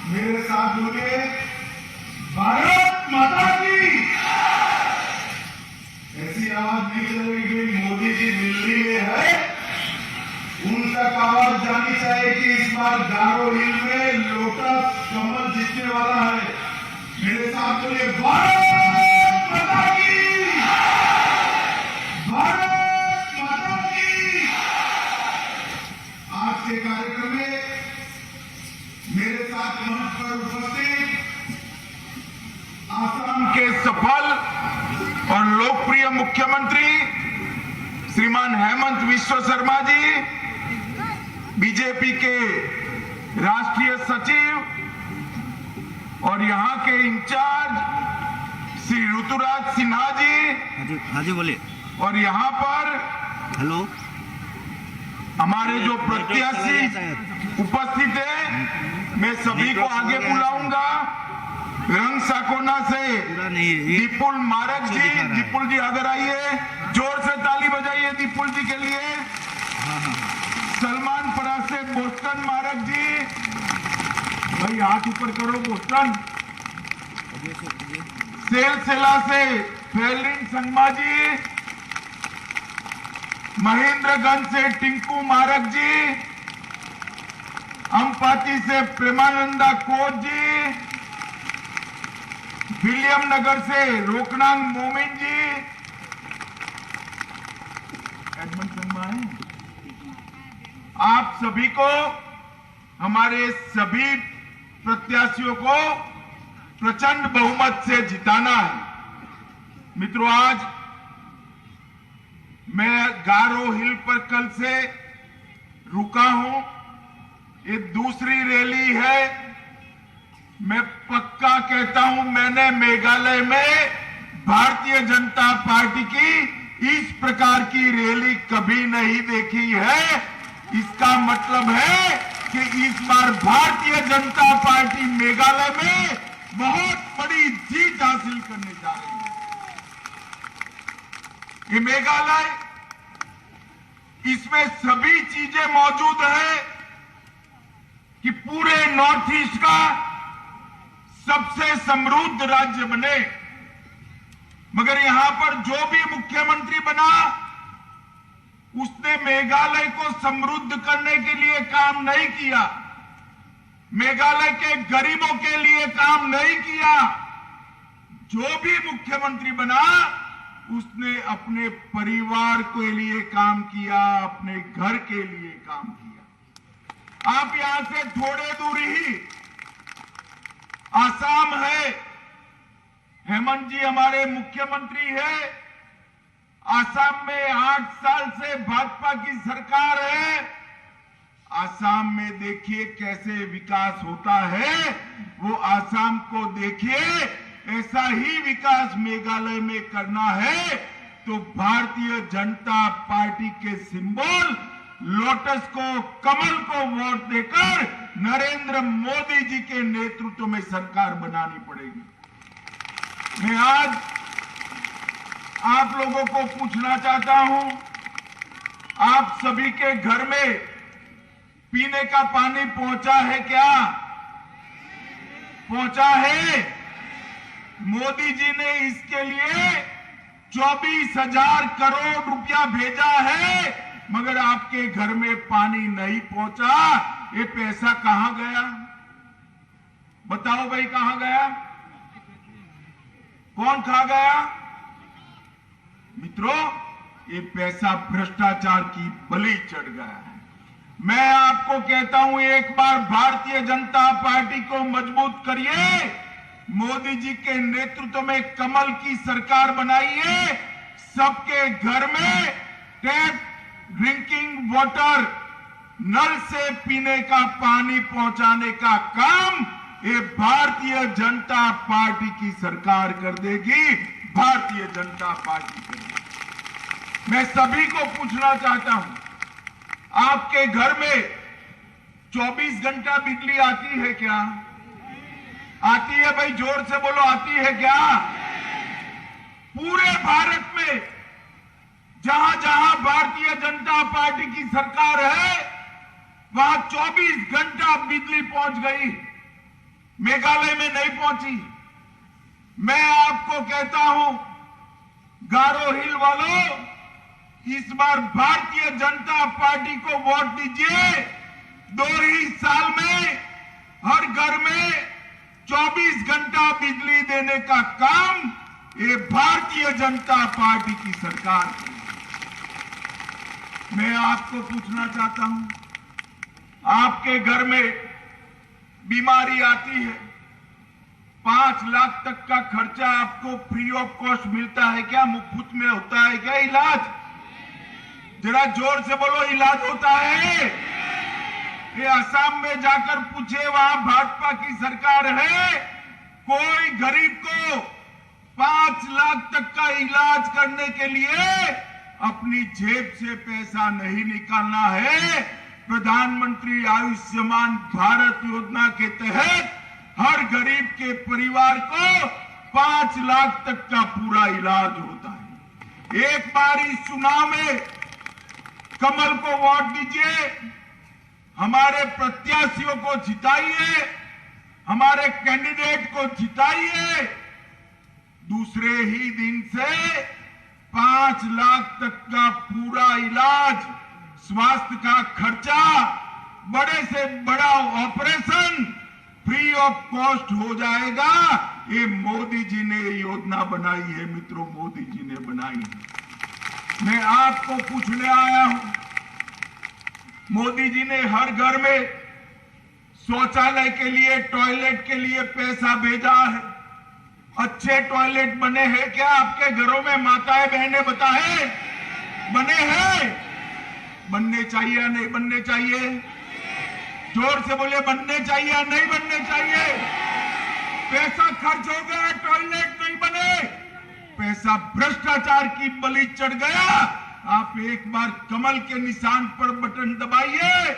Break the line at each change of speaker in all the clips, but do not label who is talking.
मेरे साथ बोलिए भारत माता की। ऐसी आवाज नहीं चलेगी मोदी जी दिल्ली में है, उन तक आवाज जानी चाहिए कि इस बार गारो हिल में लोटस कमल जीतने वाला है। मेरे साथ बोलिए भारत माता की, भारत माता की। आज के कार्यक्रम में मेरे साथ मंच पर उपस्थित आसाम के सफल और लोकप्रिय मुख्यमंत्री श्रीमान हेमंत बिस्वा शर्मा जी, बीजेपी के राष्ट्रीय सचिव और यहां के इंचार्ज श्री ऋतुराज सिन्हा जी।
हाँ जी बोलिए।
और यहां पर
हेलो,
हमारे जो प्रत्याशी उपस्थित है, मैं सभी को आगे बुलाऊंगा। रंग साकोना से दीपुल मारक जी, दीपुल जी अगर आइए, जोर से ताली बजाइए दीपुल जी के लिए। सलमान परा से बोस्टन मारक जी, भाई हाथ ऊपर करो बोस्टन। सेलसेला से फैलिन संगमा जी, महेंद्रगंज से टिंकू मारक जी, अम्पाती से प्रेमानंदा कोच जी, विलियम नगर से रोकनांग मोमिन जी, एडमंड संगमा है। आप सभी को, हमारे सभी प्रत्याशियों को प्रचंड बहुमत से जिताना है। मित्रों, आज मैं गारो हिल पर कल से रुका हूं। ये दूसरी रैली है। मैं पक्का कहता हूं, मैंने मेघालय में भारतीय जनता पार्टी की इस प्रकार की रैली कभी नहीं देखी है। इसका मतलब है कि इस बार भारतीय जनता पार्टी मेघालय में बहुत बड़ी जीत हासिल करने जा रही है। ये मेघालय, इसमें सभी चीजें मौजूद है कि पूरे नॉर्थ ईस्ट का सबसे समृद्ध राज्य बने। मगर यहां पर जो भी मुख्यमंत्री बना, उसने मेघालय को समृद्ध करने के लिए काम नहीं किया, मेघालय के गरीबों के लिए काम नहीं किया। जो भी मुख्यमंत्री बना, उसने अपने परिवार के लिए काम किया, अपने घर के लिए काम किया। आप यहां से थोड़े दूर ही आसाम है। हेमंत जी हमारे मुख्यमंत्री है। आसाम में 8 साल से भाजपा की सरकार है। आसाम में देखिए कैसे विकास होता है, वो आसाम को देखिए। ऐसा ही विकास मेघालय में करना है तो भारतीय जनता पार्टी के सिंबल लोटस को, कमल को वोट देकर नरेंद्र मोदी जी के नेतृत्व में सरकार बनानी पड़ेगी। मैं आज आप लोगों को पूछना चाहता हूं, आप सभी के घर में पीने का पानी पहुंचा है क्या? पहुंचा है? मोदी जी ने इसके लिए 24,000 करोड़ रुपया भेजा है, मगर आपके घर में पानी नहीं पहुंचा। ये पैसा कहां गया? बताओ भाई, कहां गया? कौन खा गया? मित्रों, ये पैसा भ्रष्टाचार की बलि चढ़ गया है। मैं आपको कहता हूं, एक बार भारतीय जनता पार्टी को मजबूत करिए, मोदी जी के नेतृत्व में कमल की सरकार बनाइए। सबके घर में टैप ड्रिंकिंग वाटर, नल से पीने का पानी पहुंचाने का काम ये भारतीय जनता पार्टी की सरकार कर देगी। भारतीय जनता पार्टी करेगी। मैं सभी को पूछना चाहता हूं, आपके घर में 24 घंटा बिजली आती है क्या? आती है भाई? जोर से बोलो, आती है क्या? पूरे भारत में जहां जहां भारतीय जनता पार्टी की सरकार है, वहां 24 घंटा बिजली पहुंच गई। मेघालय में नहीं पहुंची। मैं आपको कहता हूं, गारो हिल वालों, इस बार भारतीय जनता पार्टी को वोट दीजिए। 2 ही साल में हर घर में 24 घंटा बिजली देने का काम ये भारतीय जनता पार्टी की सरकार की। मैं आपको पूछना चाहता हूं, आपके घर में बीमारी आती है, 5 लाख तक का खर्चा आपको फ्री ऑफ कॉस्ट मिलता है क्या? मुफ्त में होता है क्या इलाज? जरा जोर से बोलो, इलाज होता है? ये असम में जाकर पूछे, वहां भाजपा की सरकार है। कोई गरीब को 5 लाख तक का इलाज करने के लिए अपनी जेब से पैसा नहीं निकालना है। प्रधानमंत्री आयुष्मान भारत योजना के तहत हर गरीब के परिवार को 5 लाख तक का पूरा इलाज होता है। एक बार इस चुनाव में कमल को वोट दीजिए, हमारे प्रत्याशियों को जिताइए, हमारे कैंडिडेट को जिताइए। दूसरे ही दिन से 5 लाख तक का पूरा इलाज, स्वास्थ्य का खर्चा, बड़े से बड़ा ऑपरेशन फ्री ऑफ कॉस्ट हो जाएगा। ये मोदी जी ने योजना बनाई है मित्रों, मोदी जी ने बनाई है। मैं आपको पूछने आया हूं, मोदी जी ने हर घर में शौचालय के लिए, टॉयलेट के लिए पैसा भेजा है। अच्छे टॉयलेट बने हैं क्या आपके घरों में? माताएं बहनें बताएं, बने हैं? बनने चाहिए या नहीं बनने चाहिए? जोर से बोले, बनने चाहिए या नहीं बनने चाहिए? पैसा खर्च हो गया, टॉयलेट नहीं बने, पैसा भ्रष्टाचार की बलि चढ़ गया। आप एक बार कमल के निशान पर बटन दबाइए,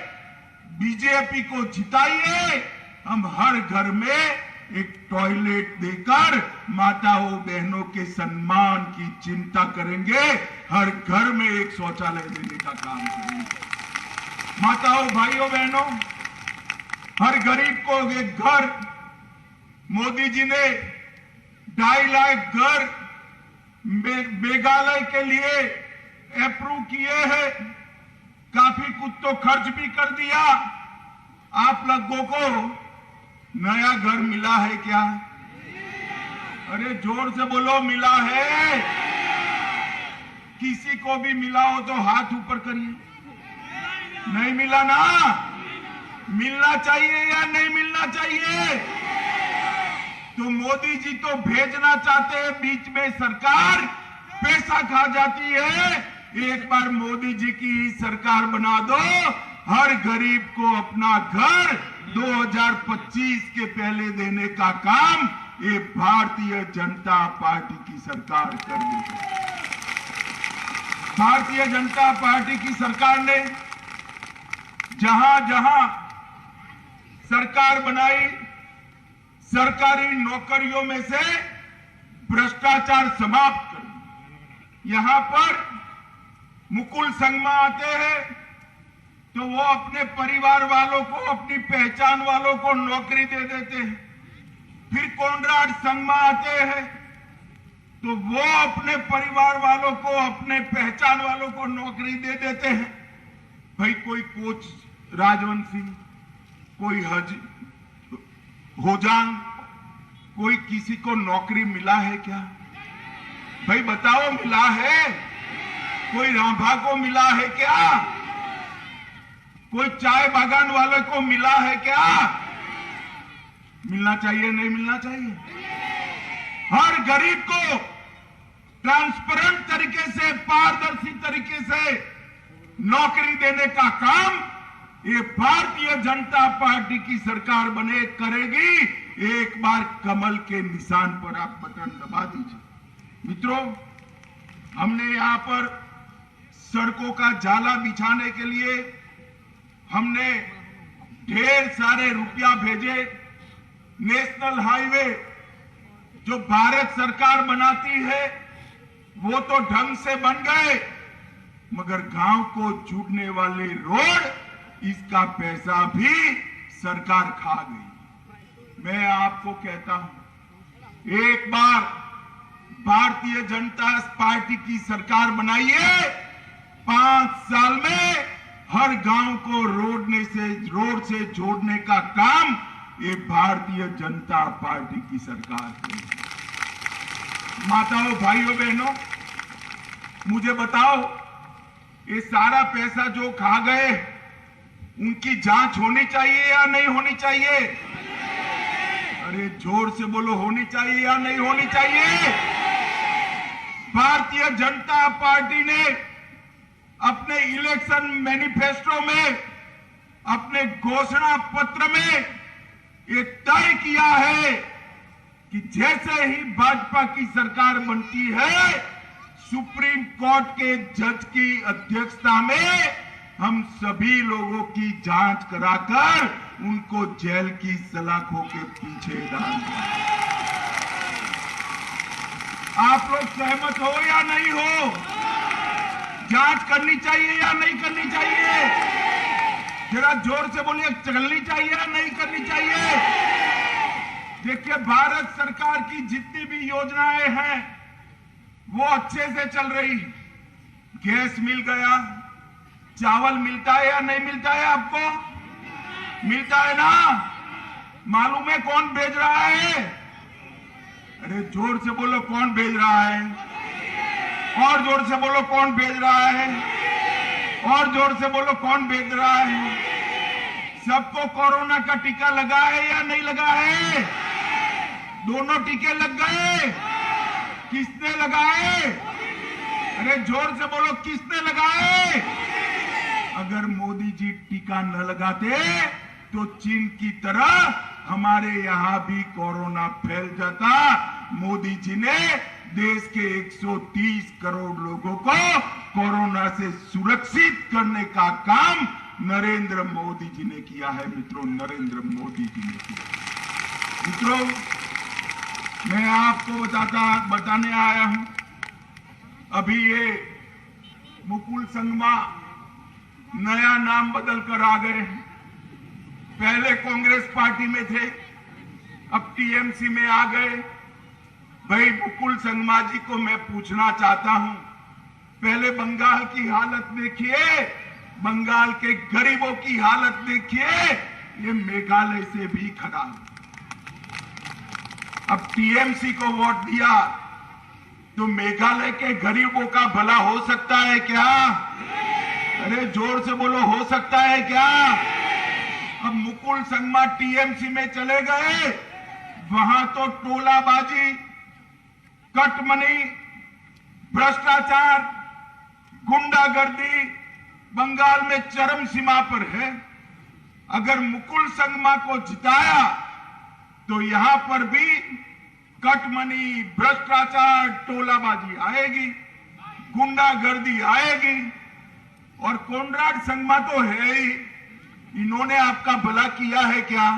बीजेपी को जिताइए। हम हर घर में एक टॉयलेट देकर माताओं बहनों के सम्मान की चिंता करेंगे, हर घर में एक शौचालय देने का काम करेंगे। माताओं, भाइयों, बहनों, हर गरीब को एक घर, मोदी जी ने 2.5 लाख घर मेघालय के लिए अप्रूव किए हैं। काफी कुछ तो खर्च भी कर दिया। आप लोगों को नया घर मिला है क्या? अरे जोर से बोलो, मिला है? किसी को भी मिला हो तो हाथ ऊपर करिए। नहीं मिला ना? मिलना चाहिए या नहीं मिलना चाहिए? तो मोदी जी तो भेजना चाहते हैं, बीच में सरकार पैसा खा जाती है। एक बार मोदी जी की सरकार बना दो, हर गरीब को अपना घर 2025 के पहले देने का काम ये भारतीय जनता पार्टी की सरकार कर देगी। भारतीय जनता पार्टी की सरकार ने जहां जहां सरकार बनाई, सरकारी नौकरियों में से भ्रष्टाचार समाप्त कर। यहां पर मुकुल संगमा आते हैं तो वो अपने परिवार वालों को, अपनी पहचान वालों को नौकरी दे देते हैं। फिर कोनराड संगमा आते हैं तो वो अपने परिवार वालों को, अपने पहचान वालों को नौकरी दे देते हैं। भाई कोई कोच राजवंशी, कोई होजांग, कोई किसी को नौकरी मिला है क्या? भाई बताओ, मिला है? कोई राभा को मिला है क्या? कोई चाय बागान वाले को मिला है क्या? मिलना चाहिए, नहीं मिलना चाहिए? हर गरीब को ट्रांसपेरेंट तरीके से, पारदर्शी तरीके से नौकरी देने का काम ये भारतीय जनता पार्टी की सरकार बने करेगी। एक बार कमल के निशान पर आप बटन दबा दीजिए। मित्रों, हमने यहां पर सड़कों का जाला बिछाने के लिए हमने ढेर सारे रुपया भेजे। नेशनल हाईवे जो भारत सरकार बनाती है वो तो ढंग से बन गए, मगर गांव को जोड़ने वाले रोड, इसका पैसा भी सरकार खा गई। मैं आपको कहता हूं, एक बार भारतीय जनता पार्टी की सरकार बनाइए, 5 साल में हर गांव को रोड से जोड़ने का काम ये भारतीय जनता पार्टी की सरकार करेगी। माताओं, भाइयों, बहनों, मुझे बताओ, ये सारा पैसा जो खा गए उनकी जांच होनी चाहिए या नहीं होनी चाहिए? अरे जोर से बोलो, होनी चाहिए या नहीं होनी चाहिए? भारतीय जनता पार्टी ने अपने इलेक्शन मैनिफेस्टो में, अपने घोषणा पत्र में ये तय किया है कि जैसे ही भाजपा की सरकार बनती है, सुप्रीम कोर्ट के जज की अध्यक्षता में हम सभी लोगों की जांच कराकर उनको जेल की सलाखों के पीछे डाल देंगे। आप लोग सहमत हो या नहीं हो? जांच करनी चाहिए या नहीं करनी चाहिए? जरा जोर से बोलिए, चलनी चाहिए या नहीं करनी चाहिए? देखिए, भारत सरकार की जितनी भी योजनाएं हैं वो अच्छे से चल रही। गैस मिल गया, चावल मिलता है या नहीं मिलता है? आपको मिलता है ना? मालूम है कौन भेज रहा है? अरे जोर से बोलो, कौन भेज रहा है? और जोर से बोलो, कौन भेज रहा है? और जोर से बोलो, कौन भेज रहा है? सबको कोरोना का टीका लगा है या नहीं लगा है? दोनों टीके लग गए। किसने लगाए? अरे जोर से बोलो, किसने लगाए? अगर मोदी जी टीका न लगाते तो चीन की तरह हमारे यहां भी कोरोना फैल जाता। मोदी जी ने देश के 130 करोड़ लोगों को कोरोना से सुरक्षित करने का काम नरेंद्र मोदी जी ने किया है। मित्रों, नरेंद्र मोदी जी ने किया। मित्रों, मैं आपको बताने आया हूं, अभी ये मुकुल संगमा नया नाम बदल कर आ गए हैं। पहले कांग्रेस पार्टी में थे, अब टीएमसी में आ गए। भाई, मुकुल संगमा जी को मैं पूछना चाहता हूं, पहले बंगाल की हालत देखिए, बंगाल के गरीबों की हालत देखिए, ये मेघालय से भी खराब। अब टीएमसी को वोट दिया तो मेघालय के गरीबों का भला हो सकता है क्या? अरे जोर से बोलो, हो सकता है क्या? अब मुकुल संगमा टीएमसी में चले गए, वहां तो टोलाबाजी, कटमनी, भ्रष्टाचार, गुंडागर्दी बंगाल में चरम सीमा पर है। अगर मुकुल संगमा को जिताया तो यहां पर भी कटमनी, भ्रष्टाचार, टोलाबाजी आएगी, गुंडागर्दी आएगी। और कोनराड संगमा तो है ही, इन्होंने आपका भला किया है क्या?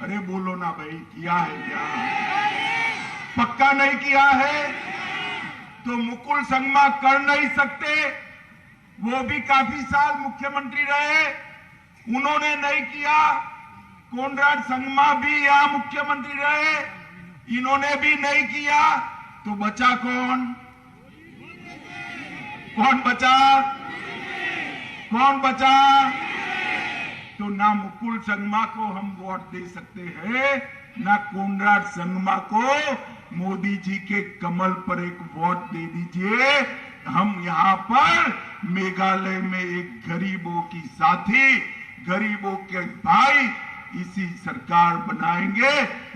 अरे बोलो ना भाई, किया है क्या? पक्का नहीं किया है तो मुकुल संगमा कर नहीं सकते। वो भी काफी साल मुख्यमंत्री रहे, उन्होंने नहीं किया। कोनराड संगमा भी यहां मुख्यमंत्री रहे, इन्होंने भी नहीं किया। तो बचा कौन? कौन बचा? कौन बचा? तो ना मुकुल संगमा को हम वोट दे सकते हैं, ना कोनराड संगमा को। मोदी जी के कमल पर एक वोट दे दीजिए। हम यहां पर मेघालय में एक गरीबों की साथी, गरीबों के भाई, इसी सरकार बनाएंगे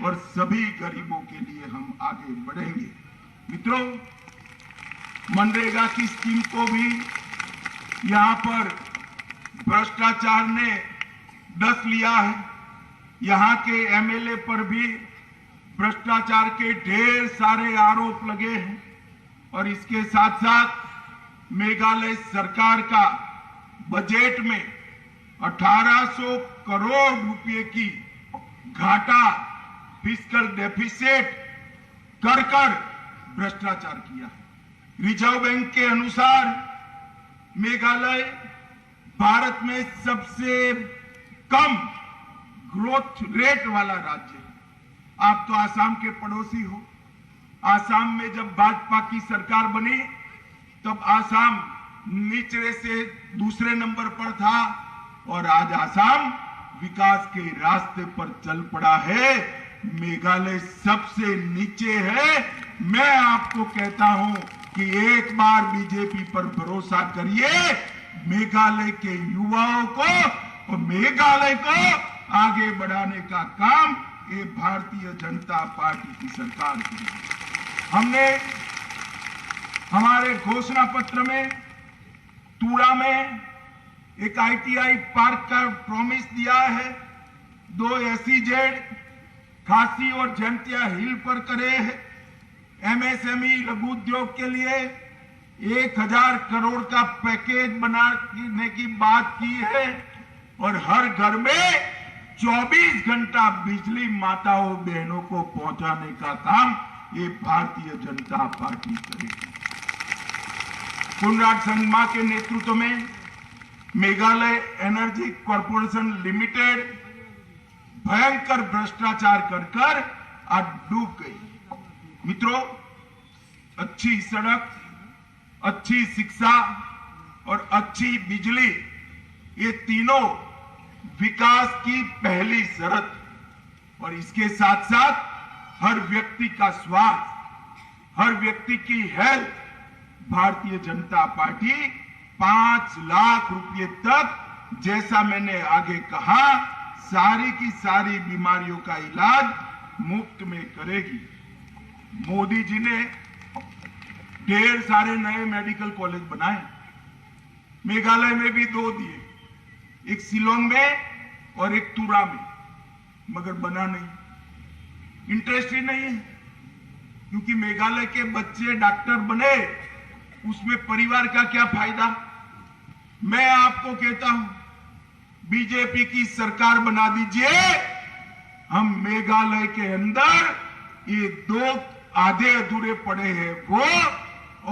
और सभी गरीबों के लिए हम आगे बढ़ेंगे। मित्रों, मनरेगा की स्कीम को भी यहां पर भ्रष्टाचार ने डस लिया है। यहां के एमएलए पर भी भ्रष्टाचार के ढेर सारे आरोप लगे हैं। और इसके साथ साथ मेघालय सरकार का बजट में 1800 करोड़ रुपए की घाटा, फिस्कल डेफिसिट कर भ्रष्टाचार किया। रिजर्व बैंक के अनुसार मेघालय भारत में सबसे कम ग्रोथ रेट वाला राज्य है। आप तो आसाम के पड़ोसी हो। आसाम में जब भाजपा की सरकार बनी तब आसाम निचले से दूसरे नंबर पर था और आज आसाम विकास के रास्ते पर चल पड़ा है। मेघालय सबसे नीचे है। मैं आपको कहता हूं कि एक बार बीजेपी पर भरोसा करिए। मेघालय के युवाओं को और मेघालय को आगे बढ़ाने का काम ये भारतीय जनता पार्टी की सरकार करेगी। हमने हमारे घोषणा पत्र में तूड़ा में एक ITI पार्क का प्रॉमिस दिया है। 2 SEZ खासी और जैंतिया हिल पर करे है। MSME लघु उद्योग के लिए 1000 करोड़ का पैकेज बनाने की बात की है और हर घर में 24 घंटा बिजली माताओं बहनों को पहुंचाने का काम ये भारतीय जनता पार्टी करेगी। कोनराड संगमा के नेतृत्व में मेघालय एनर्जी कॉर्पोरेशन लिमिटेड भयंकर भ्रष्टाचार कर आज डूब गई। मित्रों, अच्छी सड़क, अच्छी शिक्षा और अच्छी बिजली, ये तीनों विकास की पहली शर्त और इसके साथ साथ हर व्यक्ति का स्वास्थ्य, हर व्यक्ति की हेल्थ। भारतीय जनता पार्टी 5 लाख रुपए तक, जैसा मैंने आगे कहा, सारी की सारी बीमारियों का इलाज मुफ्त में करेगी। मोदी जी ने ढेर सारे नए मेडिकल कॉलेज बनाए। मेघालय में भी 2 दिए, एक शिलोंग में और एक तुरा में, मगर बना नहीं। इंटरेस्ट ही नहीं है, क्योंकि मेघालय के बच्चे डॉक्टर बने, उसमें परिवार का क्या फायदा। मैं आपको कहता हूं, बीजेपी की सरकार बना दीजिए। हम मेघालय के अंदर ये 2 आधे अधूरे पड़े हैं वो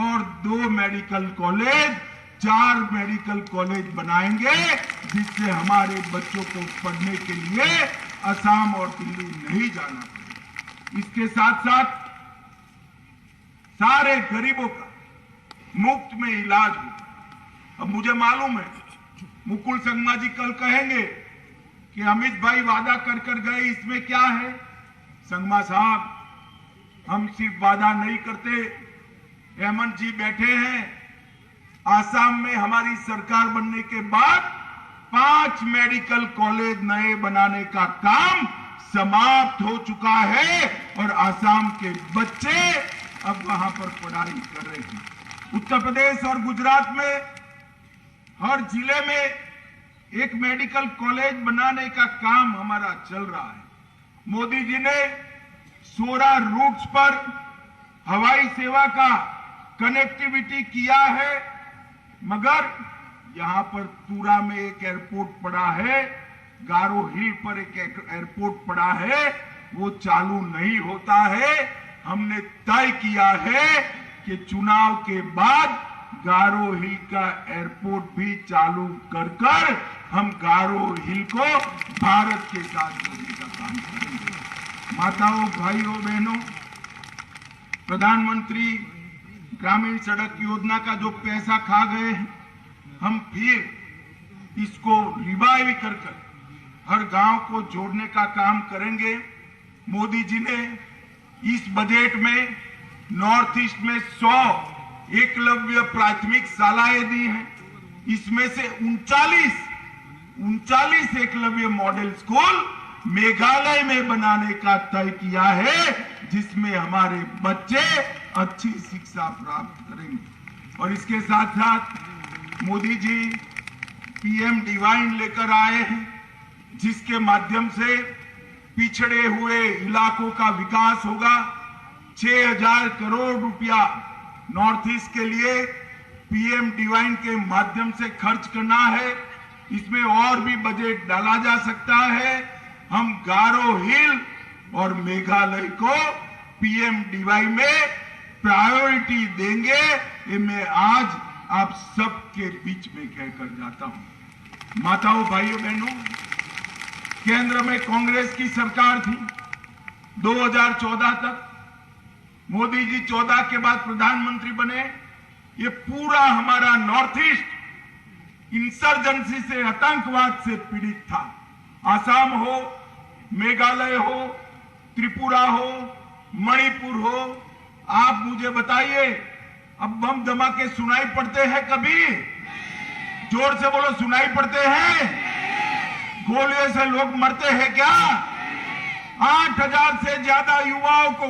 और 2 मेडिकल कॉलेज, 4 मेडिकल कॉलेज बनाएंगे, जिससे हमारे बच्चों को पढ़ने के लिए असम और दिल्ली नहीं जाना पड़े। इसके साथ साथ सारे गरीबों का मुफ्त में इलाज हो। अब मुझे मालूम है मुकुल संगमा जी कल कहेंगे कि अमित भाई वादा कर गए, इसमें क्या है। संगमा साहब, हम सिर्फ वादा नहीं करते। हेमंत जी बैठे हैं, आसाम में हमारी सरकार बनने के बाद 5 मेडिकल कॉलेज नए बनाने का काम समाप्त हो चुका है और आसाम के बच्चे अब वहां पर पढ़ाई कर रहे हैं। उत्तर प्रदेश और गुजरात में हर जिले में एक मेडिकल कॉलेज बनाने का काम हमारा चल रहा है। मोदी जी ने 16 रूट्स पर हवाई सेवा का कनेक्टिविटी किया है, मगर यहां पर तुरा में एक एयरपोर्ट पड़ा है, गारो हिल पर एक एयरपोर्ट पड़ा है, वो चालू नहीं होता है। हमने तय किया है कि चुनाव के बाद गारो हिल का एयरपोर्ट भी चालू कर हम गारो हिल को भारत के साथ जोड़ने का काम करेंगे। माताओं, भाइयों, बहनों, प्रधानमंत्री ग्रामीण सड़क योजना का जो पैसा खा गए हैं, हम फिर इसको रिवाइव कर हर गांव को जोड़ने का काम करेंगे। मोदी जी ने इस बजट में नॉर्थ ईस्ट में 100 एकलव्य प्राथमिक शालाएं दी हैं। इसमें से 39 एकलव्य मॉडल स्कूल मेघालय में बनाने का तय किया है, जिसमें हमारे बच्चे अच्छी शिक्षा प्राप्त करेंगे। और इसके साथ साथ मोदी जी PM डिवाइन लेकर आए हैं, जिसके माध्यम से पिछड़े हुए इलाकों का विकास होगा। 6000 करोड़ रुपया नॉर्थ ईस्ट के लिए PM डिवाइन के माध्यम से खर्च करना है। इसमें और भी बजट डाला जा सकता है। हम गारो हिल और मेघालय को PM डिवाइन में प्रायोरिटी देंगे। ये मैं आज आप सबके बीच में कहकर जाता हूं। माताओं, भाइयों, बहनों, केंद्र में कांग्रेस की सरकार थी 2014 तक। मोदी जी 14 के बाद प्रधानमंत्री बने। ये पूरा हमारा नॉर्थ ईस्ट इंसर्जेंसी से, आतंकवाद से पीड़ित था। आसाम हो, मेघालय हो, त्रिपुरा हो, मणिपुर हो, आप मुझे बताइए, अब बम धमाके सुनाई पड़ते हैं कभी? जोर से बोलो, सुनाई पड़ते हैं? गोलियों से लोग मरते हैं क्या? 8,000 से ज्यादा युवाओं को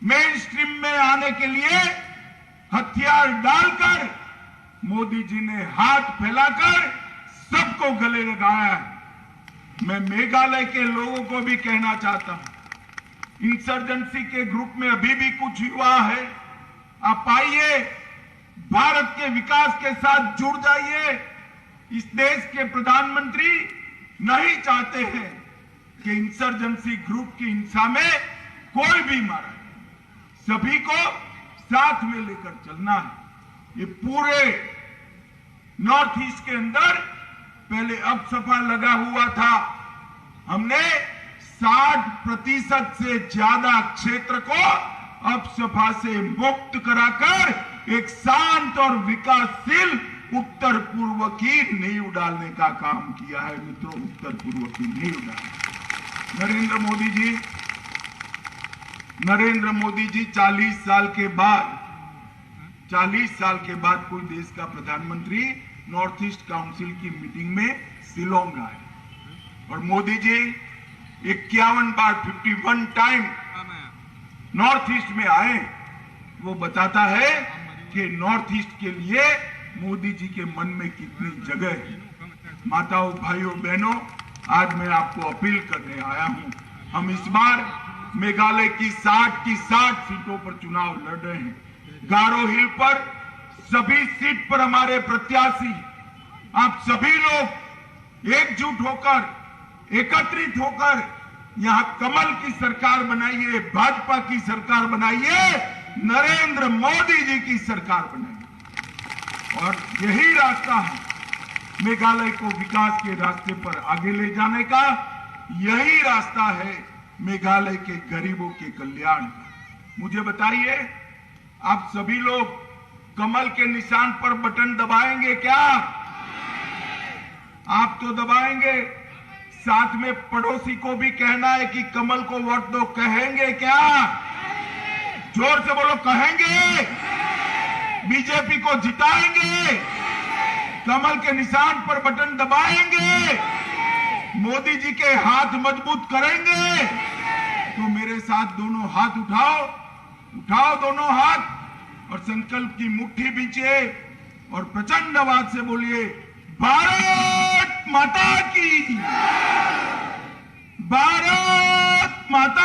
मेन स्ट्रीम में आने के लिए हथियार डालकर मोदी जी ने हाथ फैलाकर सबको गले लगाया है। मैं मेघालय के लोगों को भी कहना चाहता हूं, इंसर्जेंसी के ग्रुप में अभी भी कुछ युवा है, आप आइए, भारत के विकास के साथ जुड़ जाइए। इस देश के प्रधानमंत्री नहीं चाहते हैं कि इंसर्जेंसी ग्रुप की हिंसा में कोई भी मारा। सभी को साथ में लेकर चलना है। ये पूरे नॉर्थ ईस्ट के अंदर पहले अफसफा लगा हुआ था। हमने 60% से ज्यादा क्षेत्र को अफसफा से मुक्त कराकर एक शांत और विकासशील उत्तर पूर्व की नींव डालने का काम किया है। मित्रों, उत्तर पूर्व की नींव डालने। नरेंद्र मोदी जी 40 साल के बाद कोई देश का प्रधानमंत्री नॉर्थ ईस्ट काउंसिल की मीटिंग में शिलोंग आए और मोदी जी 51 बार 51 टाइम नॉर्थ ईस्ट में आए। वो बताता है कि नॉर्थ ईस्ट के लिए मोदी जी के मन में कितनी जगह है। माताओं, भाइयों, बहनों, आज मैं आपको अपील करने आया हूं। हम इस बार मेघालय की 60 सीटों पर चुनाव लड़ रहे हैं। गारो हिल पर सभी सीट पर हमारे प्रत्याशी, आप सभी लोग एकजुट होकर, एकत्रित होकर यहां कमल की सरकार बनाइए, भाजपा की सरकार बनाइए, नरेंद्र मोदी जी की सरकार बनाइए। और यही रास्ता है मेघालय को विकास के रास्ते पर आगे ले जाने का। यही रास्ता है मेघालय के गरीबों के कल्याण का। मुझे बताइए, आप सभी लोग कमल के निशान पर बटन दबाएंगे क्या? आप तो दबाएंगे, साथ में पड़ोसी को भी कहना है कि कमल को वोट दो, कहेंगे क्या? जोर से बोलो, कहेंगे? बीजेपी को जिताएंगे, कमल के निशान पर बटन दबाएंगे, मोदी जी के हाथ मजबूत करेंगे। तो मेरे साथ दोनों हाथ उठाओ दोनों हाथ और संकल्प की मुट्ठी बींचिए और प्रचंड आवाज से बोलिए, भारत माता की, भारत माता